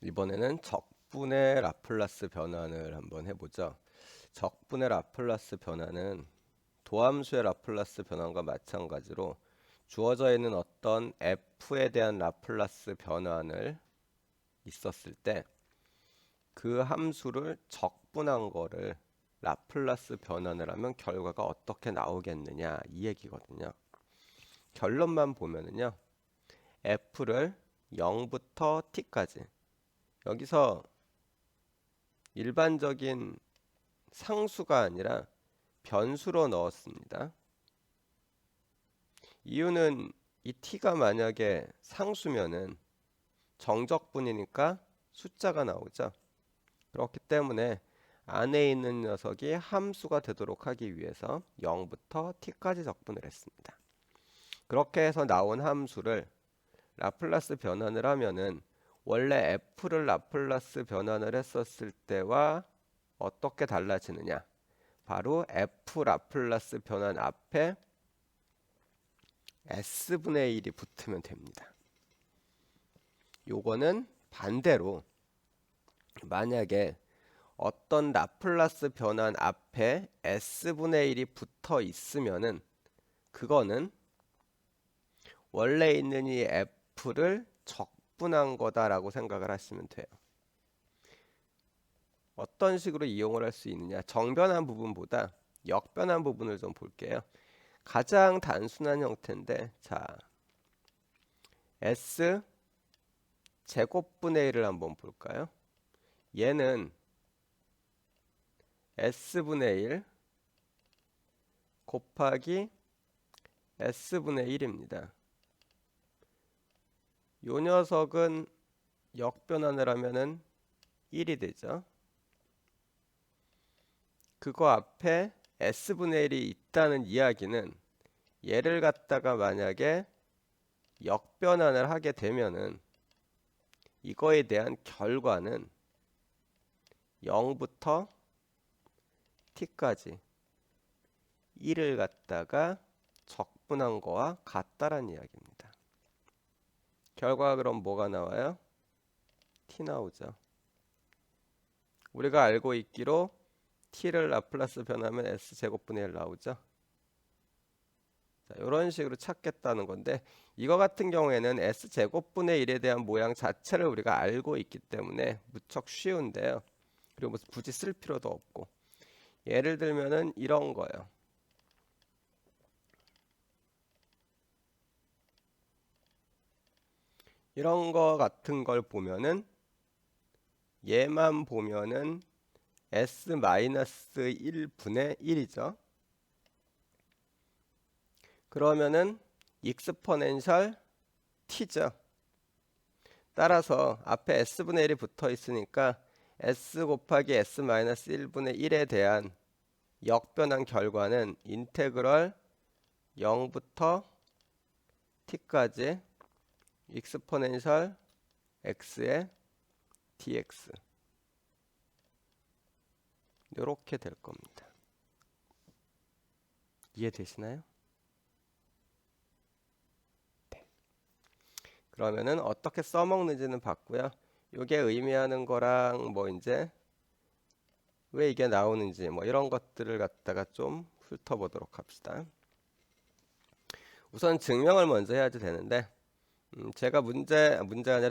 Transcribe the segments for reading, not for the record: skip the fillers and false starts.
이번에는 적분의 라플라스 변환을 한번 해보죠. 적분의 라플라스 변환은 도함수의 라플라스 변환과 마찬가지로 주어져 있는 어떤 f에 대한 라플라스 변환을 있었을 때 그 함수를 적분한 거를 라플라스 변환을 하면 결과가 어떻게 나오겠느냐 이 얘기거든요. 결론만 보면은요. f를 0부터 t까지 여기서 일반적인 상수가 아니라 변수로 넣었습니다. 이유는 이 t가 만약에 상수면은 정적분이니까 숫자가 나오죠. 그렇기 때문에 안에 있는 녀석이 함수가 되도록 하기 위해서 0부터 t까지 적분을 했습니다. 그렇게 해서 나온 함수를 라플라스 변환을 하면은 원래 f를 라플라스 변환을 했었을 때와 어떻게 달라지느냐? 바로 f 라플라스 변환 앞에 s분의 1이 붙으면 됩니다. 요거는 반대로 만약에 어떤 라플라스 변환 앞에 s분의 1이 붙어 있으면은 그거는 원래 있는 이 f를 적분한 거다라고 생각을 하시면 돼요. 어떤 식으로 이용을 할 수 있느냐? 정변한 부분보다 역변한 부분을 좀 볼게요. 가장 단순한 형태인데, 자, s 제곱분의 1을 한번 볼까요? 얘는 s분의 1 곱하기 s분의 1입니다. 요 녀석은 역변환을 하면은 1이 되죠. 그거 앞에 s분의 1이 있다는 이야기는 얘를 갖다가 만약에 역변환을 하게 되면은 이거에 대한 결과는 0부터 t까지 1을 갖다가 적분한 거와 같다란 이야기입니다. 결과가 그럼 뭐가 나와요? t 나오죠. 우리가 알고 있기로 t를 라플라스 변하면 s제곱분의 1 나오죠. 자, 이런 식으로 찾겠다는 건데 이거 같은 경우에는 s제곱분의 1에 대한 모양 자체를 우리가 알고 있기 때문에 무척 쉬운데요. 그리고 뭐 굳이 쓸 필요도 없고 예를 들면은 이런 거예요. 이런 거 같은 걸 보면은 얘만 보면은 s-1분의 1이죠. 그러면은 익스포넨셜 t죠. 따라서 앞에 s분의 1이 붙어 있으니까 s 곱하기 s-1분의 1에 대한 역변한 결과는 인테그럴 0부터 t까지 익스포넨셜 x의 dx 이렇게 될 겁니다. 이해되시나요? 네. 그러면은 어떻게 써먹는지는 봤고요. 이게 의미하는 거랑 뭐 이제 왜 이게 나오는지 뭐 이런 것들을 갖다가 좀 훑어보도록 합시다. 우선 증명을 먼저 해야지 되는데 제가 문제가 아니라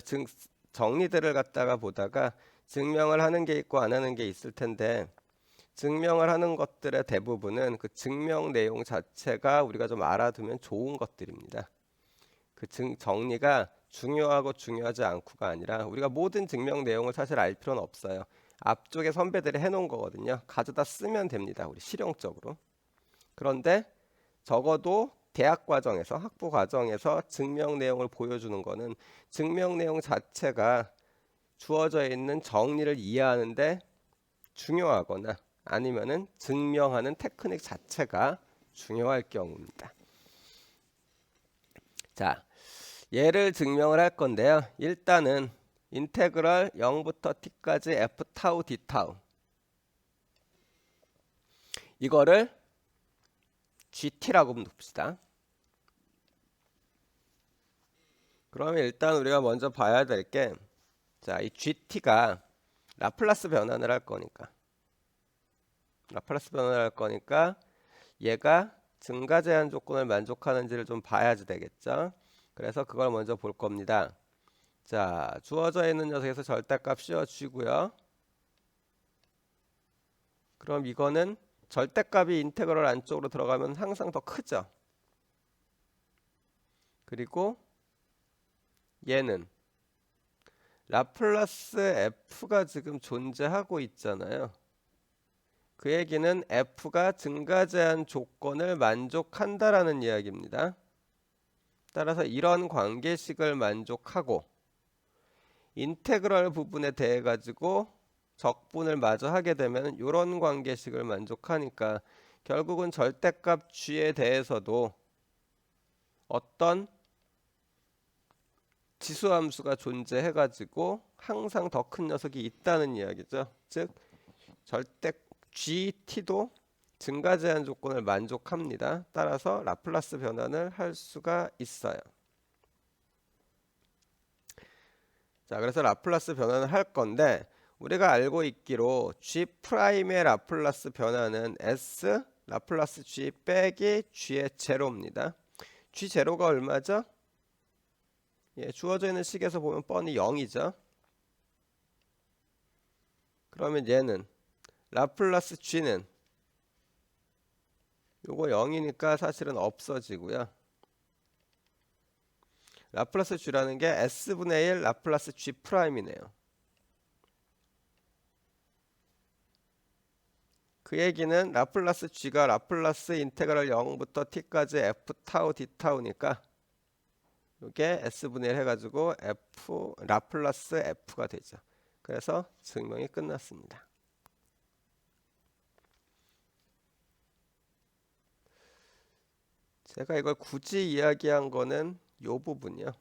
정리들을 갖다가 보다가 증명을 하는 게 있고 안 하는 게 있을 텐데 증명을 하는 것들의 대부분은 그 증명 내용 자체가 우리가 좀 알아두면 좋은 것들입니다. 그 정리가 중요하고 중요하지 않고가 아니라 우리가 모든 증명 내용을 사실 알 필요는 없어요. 앞쪽에 선배들이 해놓은 거거든요. 가져다 쓰면 됩니다. 우리 실용적으로. 그런데 적어도 대학 과정에서 학부 과정에서 증명 내용을 보여주는 거는 증명 내용 자체가 주어져 있는 정리를 이해하는데 중요하거나 아니면은 증명하는 테크닉 자체가 중요할 경우입니다. 자, 얘를 증명을 할 건데요. 일단은 인테그럴 0부터 t까지 f 타우 d 타우 이거를 gt라고 봅시다. 그러면 일단 우리가 먼저 봐야 될 게 자, 이 GT가 라플라스 변환을 할 거니까 얘가 증가 제한 조건을 만족하는지를 좀 봐야지 되겠죠. 그래서 그걸 먼저 볼 겁니다. 자, 주어져 있는 녀석에서 절대값 씌워주고요. 그럼 이거는 절대값이 인테그럴 안쪽으로 들어가면 항상 더 크죠. 그리고 얘는 라플라스 f가 지금 존재하고 있잖아요. 그 얘기는 f가 증가 제한 조건을 만족한다라는 이야기입니다. 따라서 이런 관계식을 만족하고 인테그럴 부분에 대해 가지고 적분을 마저 하게 되면 이런 관계식을 만족하니까 결국은 절대값 g에 대해서도 어떤 지수함수가 존재해 가지고 항상 더 큰 녀석이 있다는 이야기죠. 즉 절대 GT도 증가 제한 조건을 만족합니다. 따라서 라플라스 변환을 할 수가 있어요. 자, 그래서 라플라스 변환을 할 건데 우리가 알고 있기로 G'의 라플라스 변환은 S 라플라스 G 빼기 G의 제로입니다. G 제로가 얼마죠? 예, 주어져 있는 식에서 보면 뻔히 0이죠. 그러면 얘는 라플라스 G는 요거 0이니까 사실은 없어지고요. 라플라스 G라는 게 S분의 1 라플라스 G 프라임이네요. 그 얘기는 라플라스 G가 라플라스 인테그럴 0부터 t까지 f 타우 d 타우니까 이게 S분의 1 해가지고 F 라플라스 F가 되죠. 그래서 증명이 끝났습니다. 제가 이걸 굳이 이야기한 거는 요 부분이요.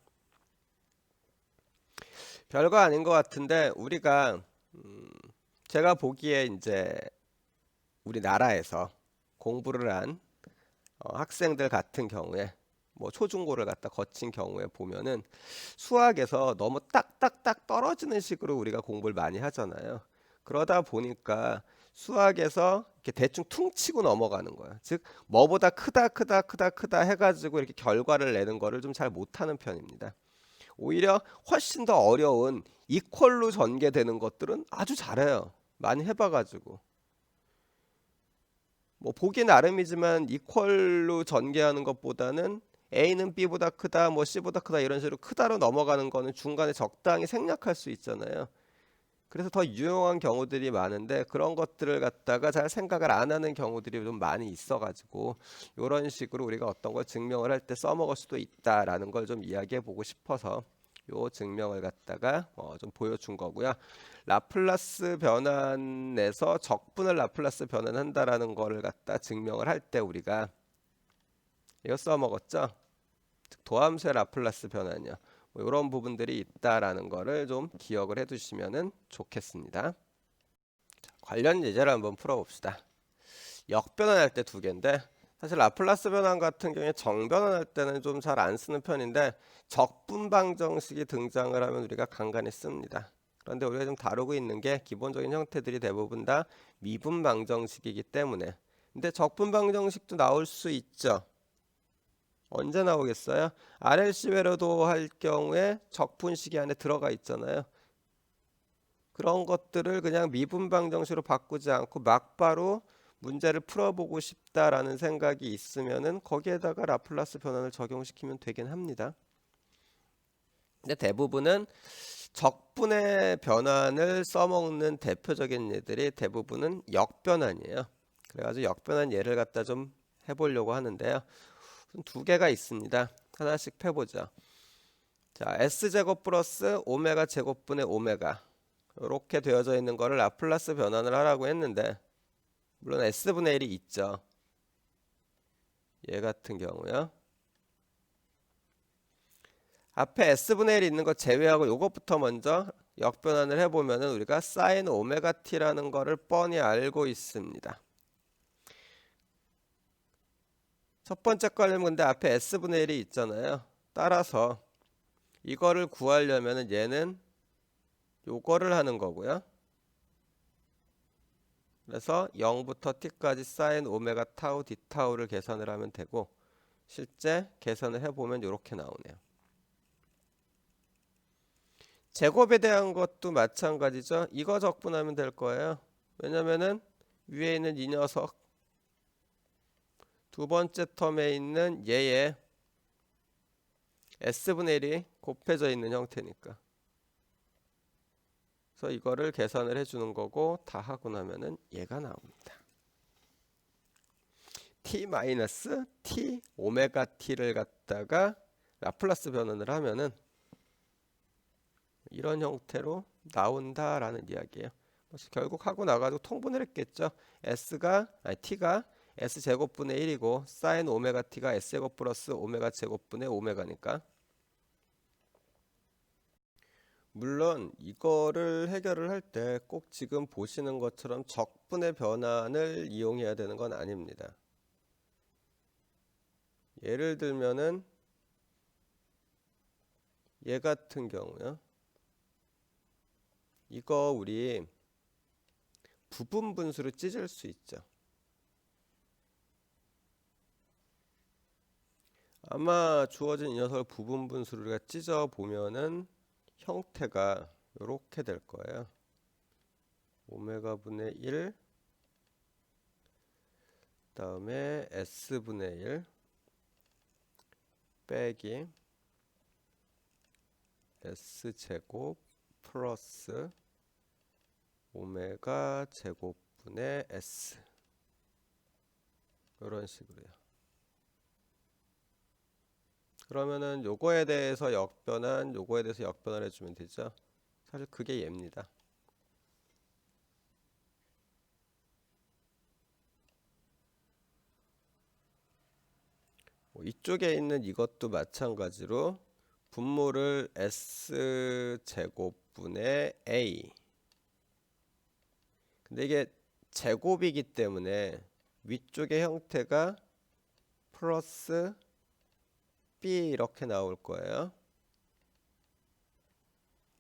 별거 아닌 것 같은데 우리가 제가 보기에 이제 우리나라에서 공부를 한 학생들 같은 경우에 뭐 초중고를 갖다 거친 경우에 보면은 수학에서 너무 딱딱딱 떨어지는 식으로 우리가 공부를 많이 하잖아요. 그러다 보니까 수학에서 이렇게 대충 퉁치고 넘어가는 거야. 즉 뭐보다 크다 해가지고 이렇게 결과를 내는 거를 좀 잘 못하는 편입니다. 오히려 훨씬 더 어려운 이퀄로 전개되는 것들은 아주 잘해요. 많이 해봐가지고. 뭐 보기 나름이지만 이퀄로 전개하는 것보다는 A는 B보다 크다, 뭐 C보다 크다 이런 식으로 크다로 넘어가는 거는 중간에 적당히 생략할 수 있잖아요. 그래서 더 유용한 경우들이 많은데 그런 것들을 갖다가 잘 생각을 안 하는 경우들이 좀 많이 있어가지고 이런 식으로 우리가 어떤 걸 증명을 할 때 써먹을 수도 있다라는 걸 좀 이야기해 보고 싶어서 요 증명을 갖다가 좀 보여준 거고요. 라플라스 변환에서 적분을 라플라스 변환한다라는 거를 갖다 증명을 할 때 우리가 이거 써먹었죠. 도함수의 라플라스 변환이요. 뭐 이런 부분들이 있다라는 거를 좀 기억을 해두시면 좋겠습니다. 자, 관련 예제를 한번 풀어봅시다. 역변환할 때 두 개인데 사실 라플라스 변환 같은 경우에 정변환할 때는 좀 잘 안 쓰는 편인데 적분방정식이 등장을 하면 우리가 간간히 씁니다. 그런데 우리가 좀 다루고 있는 게 기본적인 형태들이 대부분 다 미분방정식이기 때문에 근데 적분방정식도 나올 수 있죠. 언제 나오겠어요? RLC 회로도 할 경우에 적분식이 안에 들어가 있잖아요. 그런 것들을 그냥 미분방정식으로 바꾸지 않고 막바로 문제를 풀어보고 싶다라는 생각이 있으면은 거기에다가 라플라스 변환을 적용시키면 되긴 합니다. 근데 대부분은 적분의 변환을 써먹는 대표적인 예들이 대부분은 역변환이에요. 그래가지고 역변환 예를 갖다 좀 해보려고 하는데요. 두 개가 있습니다. 하나씩 펴보죠. 자, S제곱 플러스 오메가 제곱분의 오메가 이렇게 되어져 있는 거를 라플라스 변환을 하라고 했는데 물론 S분의 1이 있죠. 얘 같은 경우요. 앞에 S분의 1이 있는 거 제외하고 이것부터 먼저 역변환을 해보면은 우리가 사인 오메가 t라는 거를 뻔히 알고 있습니다. 첫 번째 걸리면 근데 앞에 S분의 1이 있잖아요. 따라서 이거를 구하려면은 얘는 요거를 하는 거고요. 그래서 0부터 t까지 사인 오메가 타우 d 타우를 계산을 하면 되고, 실제 계산을 해보면 이렇게 나오네요. 제곱에 대한 것도 마찬가지죠. 이거 적분하면 될 거예요. 왜냐면은 위에 있는 이 녀석 두 번째 텀에 있는 얘의 s분의 1이 곱해져 있는 형태니까. 그래서 이거를 계산을 해주는 거고, 다 하고 나면은 얘가 나옵니다. t 마이너스 t 오메가 t를 갖다가 라플라스 변환을 하면은 이런 형태로 나온다라는 이야기예요. 그래서 결국 하고 나가지고 통분을 했겠죠. t가 s 제곱분의 1이고 사인 오메가 t가 s 제곱 플러스 오메가 제곱분의 오메가니까. 물론 이거를 해결을 할 때 꼭 지금 보시는 것처럼 적분의 변환을 이용해야 되는 건 아닙니다. 예를 들면은 얘 같은 경우요. 이거 우리 부분 분수로 찢을 수 있죠. 아마 주어진 이 녀석을 부분 분수로 우리가 찢어 보면은 형태가 이렇게 될 거예요. 오메가 분의 1 다음에 s분의 1 빼기 s제곱 플러스 오메가 제곱분의 s, 이런 식으로요. 그러면은 요거에 대해서 역변환, 요거에 대해서 역변환 해주면 되죠. 사실 그게 얘입니다. 이쪽에 있는 이것도 마찬가지로 분모를 s제곱분의 a, 근데 이게 제곱이기 때문에 위쪽의 형태가 플러스 b 이렇게 나올 거예요.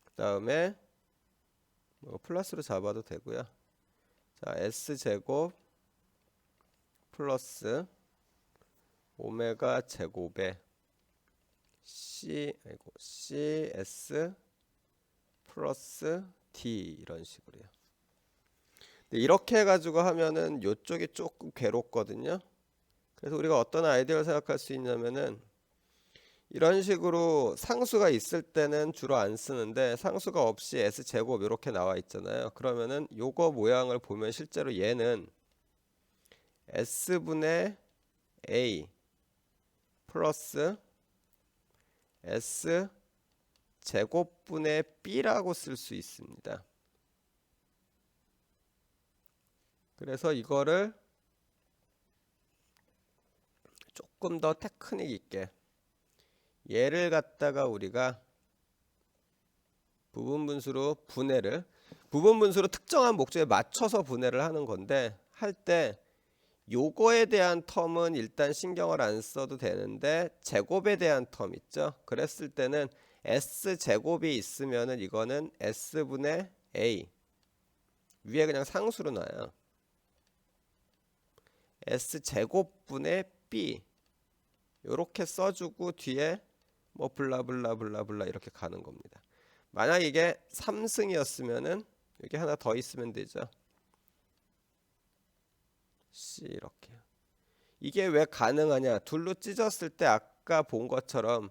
그 다음에 플러스로 잡아도 되고요. 자, s제곱 플러스 오메가 제곱에 cs 플러스 d, 이런 식으로요. 이렇게 해가지고 하면은 요쪽이 조금 괴롭거든요. 그래서 우리가 어떤 아이디어를 생각할 수 있냐면은, 이런 식으로 상수가 있을 때는 주로 안 쓰는데 상수가 없이 s제곱 이렇게 나와 있잖아요. 그러면은 요거 모양을 보면 실제로 얘는 s분의 a 플러스 s 제곱분의 b라고 쓸 수 있습니다. 그래서 이거를 조금 더 테크닉 있게, 얘를 갖다가 우리가 부분분수로 부분분수로 특정한 목적에 맞춰서 분해를 하는 건데, 할 때 요거에 대한 텀은 일단 신경을 안 써도 되는데 제곱에 대한 텀 있죠. 그랬을 때는 s제곱이 있으면은 이거는 s분의 a, 위에 그냥 상수로 놔요. s제곱분의 b 요렇게 써주고 뒤에 뭐 블라블라블라블라 이렇게 가는 겁니다. 만약 이게 3승이었으면은 여기 하나 더 있으면 되죠. C 이렇게. 이게 왜 가능하냐? 둘로 찢었을 때 아까 본 것처럼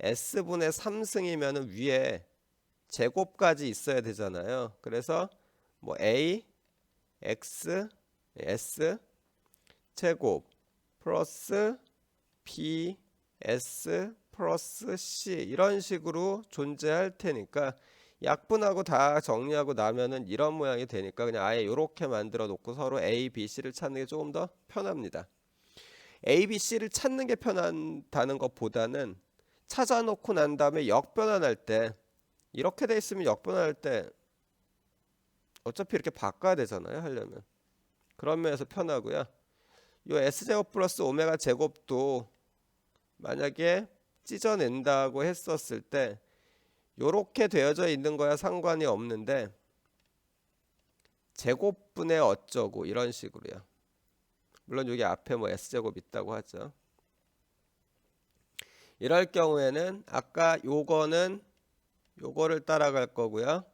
s분의 3승이면은 위에 제곱까지 있어야 되잖아요. 그래서 뭐 a x s 제곱 플러스 b s 플러스 c 이런 식으로 존재할 테니까, 약분하고 다 정리하고 나면은 이런 모양이 되니까 그냥 아예 이렇게 만들어 놓고 서로 a, b, c를 찾는 게 조금 더 편합니다. a, b, c를 찾는 게 편하다는 것보다는 찾아놓고 난 다음에 역변환할 때, 이렇게 돼 있으면 역변환할 때 어차피 이렇게 바꿔야 되잖아요, 하려면. 그런 면에서 편하고요. 이 s제곱 플러스 오메가 제곱도 만약에 찢어낸다고 했었을 때 요렇게 되어져 있는 거야 상관이 없는데 제곱분의 어쩌고 이런 식으로요. 물론 여기 앞에 뭐 S제곱 있다고 하죠. 이럴 경우에는 아까 요거는 요거를 따라갈 거고요.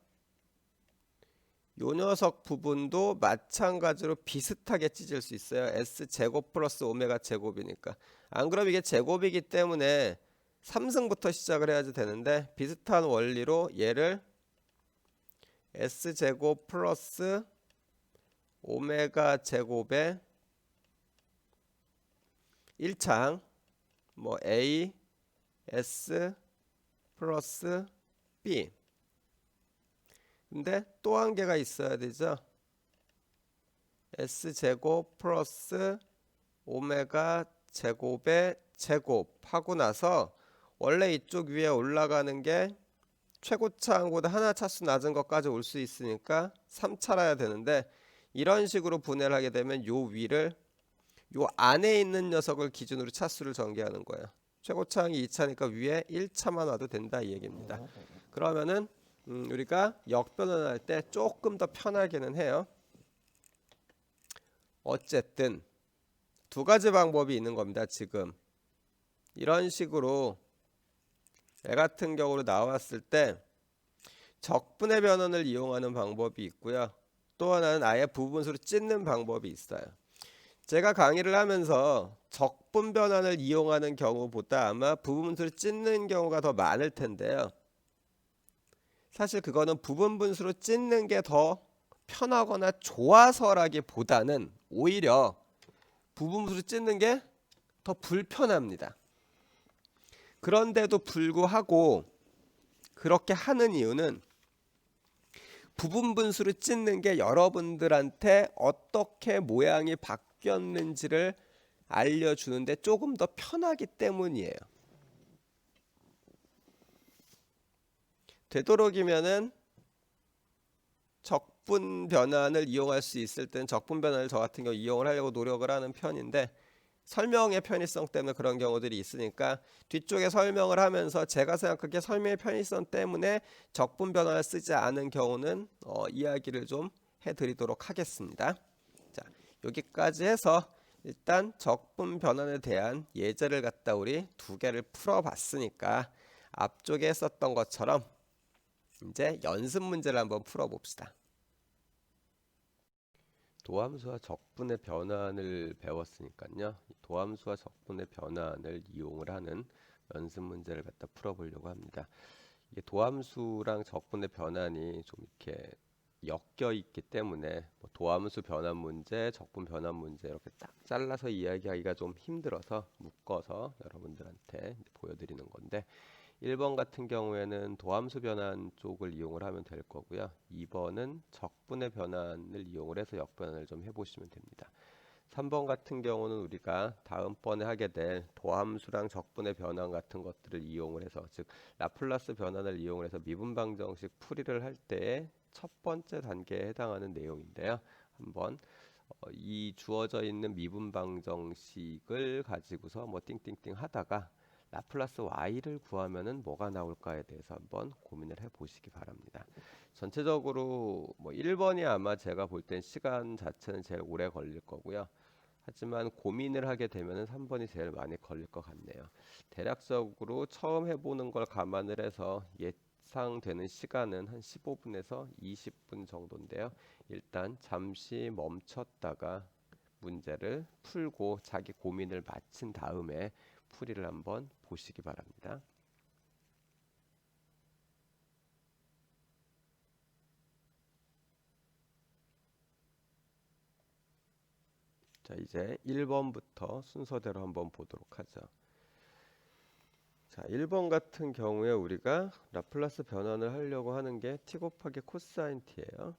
요 녀석 부분도 마찬가지로 비슷하게 찢을 수 있어요. S제곱 플러스 오메가 제곱이니까. 안 그럼 이게 제곱이기 때문에 3승부터 시작을 해야지 되는데 비슷한 원리로 얘를 S제곱 플러스 오메가 제곱의 1창 뭐 A S 플러스 B. 근데 또 한 개가 있어야 되죠. S제곱 플러스 오메가 제곱의 제곱 하고 나서 원래 이쪽 위에 올라가는 게 최고차항보다 하나 차수 낮은 것까지 올 수 있으니까 3차라야 되는데 이런 식으로 분해를 하게 되면 요 위를 요 안에 있는 녀석을 기준으로 차수를 전개하는 거예요. 최고차항이 2차니까 위에 1차만 와도 된다 이 얘기입니다. 그러면은 우리가 역변환할 때 조금 더 편하게는 해요. 어쨌든 두 가지 방법이 있는 겁니다. 지금 이런 식으로 애 같은 경우로 나왔을 때 적분의 변환을 이용하는 방법이 있고요. 또 하나는 아예 부분수로 찢는 방법이 있어요. 제가 강의를 하면서 적분 변환을 이용하는 경우보다 아마 부분수를 찢는 경우가 더 많을 텐데요. 사실 그거는 부분 분수로 찢는 게 더 편하거나 좋아서라기보다는 오히려 부분 분수로 찢는 게 더 불편합니다. 그런데도 불구하고 그렇게 하는 이유는 부분 분수로 찢는 게 여러분들한테 어떻게 모양이 바뀌었는지를 알려주는데 조금 더 편하기 때문이에요. 되도록이면은 적분 변환을 이용할 수 있을 때는 적분 변환을 저 같은 경우 이용을 하려고 노력을 하는 편인데 설명의 편의성 때문에 그런 경우들이 있으니까 뒤쪽에 설명을 하면서 제가 생각하기에 설명의 편의성 때문에 적분 변환을 쓰지 않은 경우는 이야기를 좀 해드리도록 하겠습니다. 자, 여기까지 해서 일단 적분 변환에 대한 예제를 갖다 우리 두 개를 풀어봤으니까 앞쪽에 했었던 것처럼 이제 연습 문제를 한번 풀어봅시다. 도함수와 적분의 변환을 배웠으니까요. 도함수와 적분의 변환을 이용을 하는 연습 문제를 갖다 풀어보려고 합니다. 이게 도함수랑 적분의 변환이 좀 이렇게 엮여 있기 때문에 뭐 도함수 변환 문제, 적분 변환 문제 이렇게 딱 잘라서 이야기하기가 좀 힘들어서 묶어서 여러분들한테 보여드리는 건데 1번 같은 경우에는 도함수 변환 쪽을 이용을 하면 될 거고요. 2번은 적분의 변환을 이용을 해서 역변환을 좀 해보시면 됩니다. 3번 같은 경우는 우리가 다음번에 하게 될 도함수랑 적분의 변환 같은 것들을 이용을 해서 즉 라플라스 변환을 이용을 해서 미분방정식 풀이를 할 때의 첫 번째 단계에 해당하는 내용인데요. 한번 이 주어져 있는 미분방정식을 가지고서 뭐 띵띵띵 하다가 라플라스 y를 구하면은 뭐가 나올까에 대해서 한번 고민을 해 보시기 바랍니다. 전체적으로 뭐 1번이 아마 제가 볼 땐 시간 자체는 제일 오래 걸릴 거고요. 하지만 고민을 하게 되면은 3번이 제일 많이 걸릴 것 같네요. 대략적으로 처음 해보는 걸 감안을 해서 예상되는 시간은 한 15분에서 20분 정도인데요. 일단 잠시 멈췄다가 문제를 풀고 자기 고민을 마친 다음에 풀이를 한번 보시기 바랍니다. 자, 이제 1번부터 순서대로 한번 보도록 하죠. 자, 1번 같은 경우에 우리가 라플라스 변환을 하려고 하는 게 t 곱하기 코사인 t예요.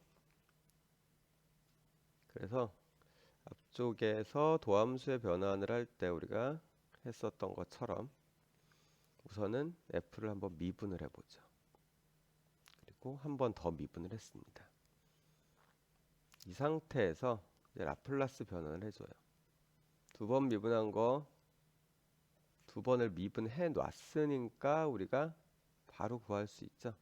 그래서 앞쪽에서 도함수의 변환을 할 때 우리가 했었던 것처럼 우선은 f를 한번 미분을 해보죠. 그리고 한 번 더 미분을 했습니다. 이 상태에서 이제 라플라스 변환을 해줘요. 두 번 미분한 거 두 번을 미분해 놨으니까 우리가 바로 구할 수 있죠.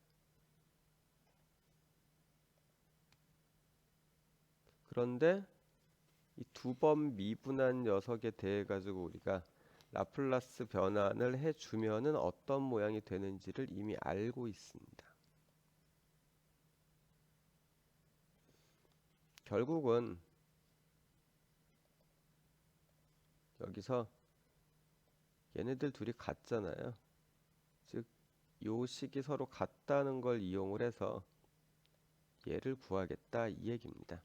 그런데 이 두 번 미분한 녀석에 대해 가지고 우리가 라플라스 변환을 해주면은 어떤 모양이 되는지를 이미 알고 있습니다. 결국은 여기서 얘네들 둘이 같잖아요. 즉, 요 식이 서로 같다는 걸 이용을 해서 얘를 구하겠다 이 얘기입니다.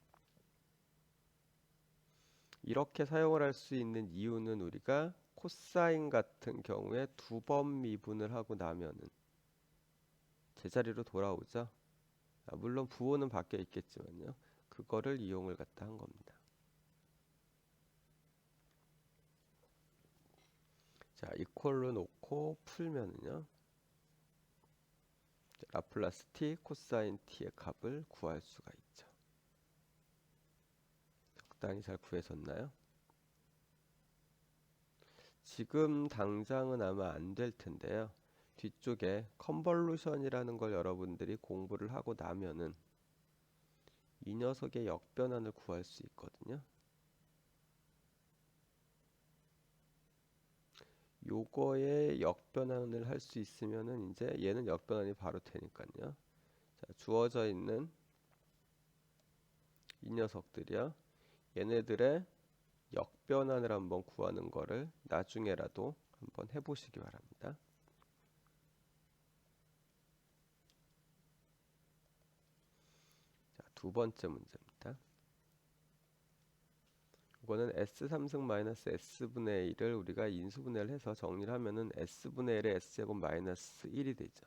이렇게 사용을 할 수 있는 이유는 우리가 코사인 같은 경우에 두 번 미분을 하고 나면은 제자리로 돌아오죠. 물론 부호는 바뀌어 있겠지만요. 그거를 이용을 갖다 한 겁니다. 자, 이퀄로 놓고 풀면은요. 라플라스 t 코사인 t의 값을 구할 수가 있죠. 적당히 잘 구해졌나요? 지금 당장은 아마 안 될 텐데요. 뒤쪽에 컨볼루션이라는 걸 여러분들이 공부를 하고 나면은 이 녀석의 역변환을 구할 수 있거든요. 요거의 역변환을 할 수 있으면은 이제 얘는 역변환이 바로 되니까요. 자, 주어져 있는 이 녀석들이요. 얘네들의 역변환을 한번 구하는 거를 나중에라도 한번 해보시기 바랍니다. 자, 두 번째 문제입니다. 이거는 S3승 마이너스 S분의 1을 우리가 인수분해를 해서 정리를 하면은 S분의 1에 S제곱 마이너스 1이 되죠.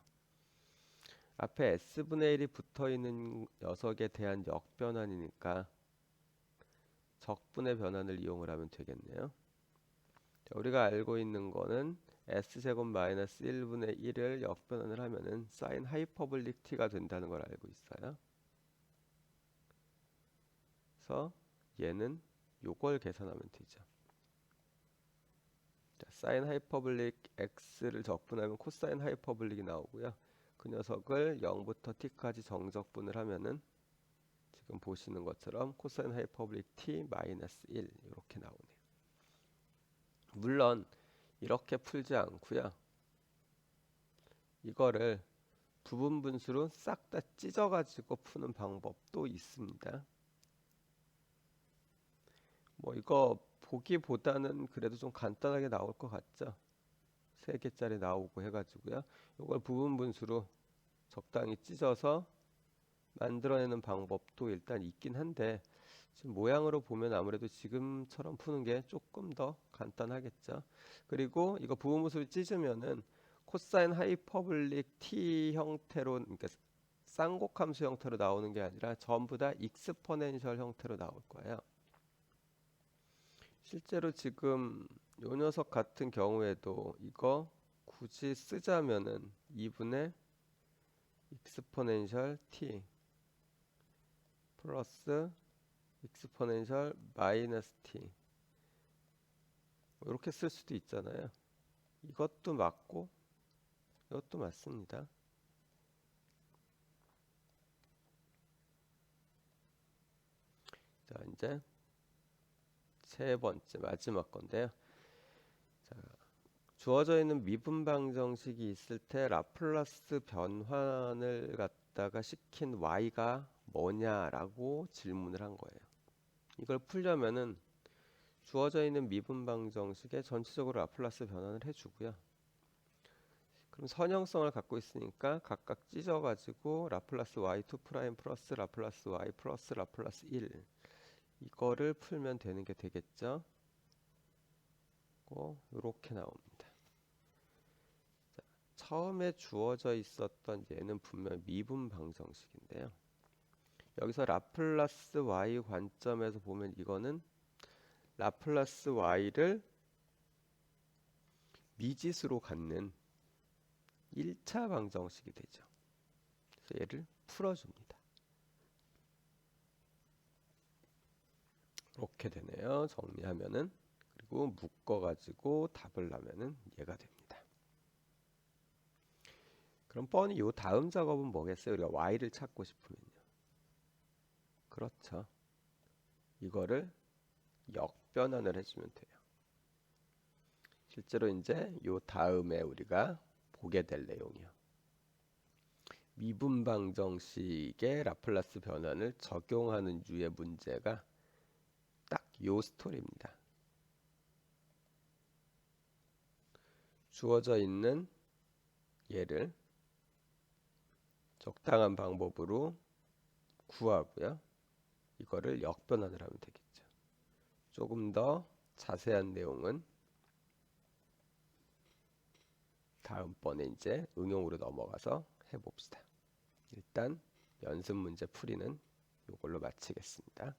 앞에 S분의 1이 붙어있는 녀석에 대한 역변환이니까 적분의 변환을 이용을 하면 되겠네요. 자, 우리가 알고 있는 거는 S제곱 마이너스 1분의 1을 역변환을 하면은 사인 하이퍼블릭 t가 된다는 걸 알고 있어요. 그래서 얘는 요걸 계산하면 되죠. 자, 사인 하이퍼블릭 x를 적분하면 코사인 하이퍼블릭이 나오고요. 그 녀석을 0부터 t까지 정적분을 하면은 지금 보시는 것처럼 코사인 하이퍼블릭 t 마이너스 1 이렇게 나오네요. 물론 이렇게 풀지 않고요. 이거를 부분 분수로 싹 다 찢어가지고 푸는 방법도 있습니다. 뭐 이거 보기보다는 그래도 좀 간단하게 나올 것 같죠. 3개짜리 나오고 해가지고요. 이걸 부분 분수로 적당히 찢어서 만들어내는 방법도 일단 있긴 한데 지금 모양으로 보면 아무래도 지금처럼 푸는 게 조금 더 간단하겠죠. 그리고 이거 부분 분수로 찢으면은 코사인 하이퍼블릭 t 형태로, 그러니까 쌍곡함수 형태로 나오는 게 아니라 전부 다 익스포넨셜 형태로 나올 거예요. 실제로 지금 요 녀석 같은 경우에도 이거 굳이 쓰자면은 2분의 익스포넨셜 t 플러스 익스포넨셜 마이너스 t 이렇게 쓸 수도 있잖아요. 이것도 맞고 이것도 맞습니다. 자, 이제 세 번째 마지막 건데요. 자, 주어져 있는 미분방 정식이 있을 때 라플라스 변환을 갖다가 시킨 y가 뭐냐라고 질문을 한 거예요. 이걸 풀려면은 주어져 있는 미분방 정식에 전체적으로 라플라스 변환을 해주고요. 그럼 선형성을 갖고 있으니까 각각 찢어가지고 라플라스 y2' 플러스 라플라스 y 플러스 라플라스 1 이거를 풀면 되는 게 되겠죠. 이렇게 나옵니다. 자, 처음에 주어져 있었던 얘는 분명 미분방 정식인데요. 여기서 라플라스 y 관점에서 보면 이거는 라플라스 y를 미지수로 갖는 1차 방정식이 되죠. 그래서 얘를 풀어줍니다. 이렇게 되네요. 정리하면은. 그리고 묶어가지고 답을 나면은 얘가 됩니다. 그럼 뻔히 요 다음 작업은 뭐겠어요? 우리가 y를 찾고 싶으면요. 그렇죠. 이거를 역변환을 해주면 돼요. 실제로 이제 요 다음에 우리가 보게 될 내용이요. 미분방정식의 라플라스 변환을 적용하는 유의 문제가 딱 요 스토리입니다. 주어져 있는 얘를 적당한 방법으로 구하고요. 이거를 역변환을 하면 되겠죠. 조금 더 자세한 내용은 다음번에 이제 응용으로 넘어가서 해봅시다. 일단 연습 문제 풀이는 이걸로 마치겠습니다.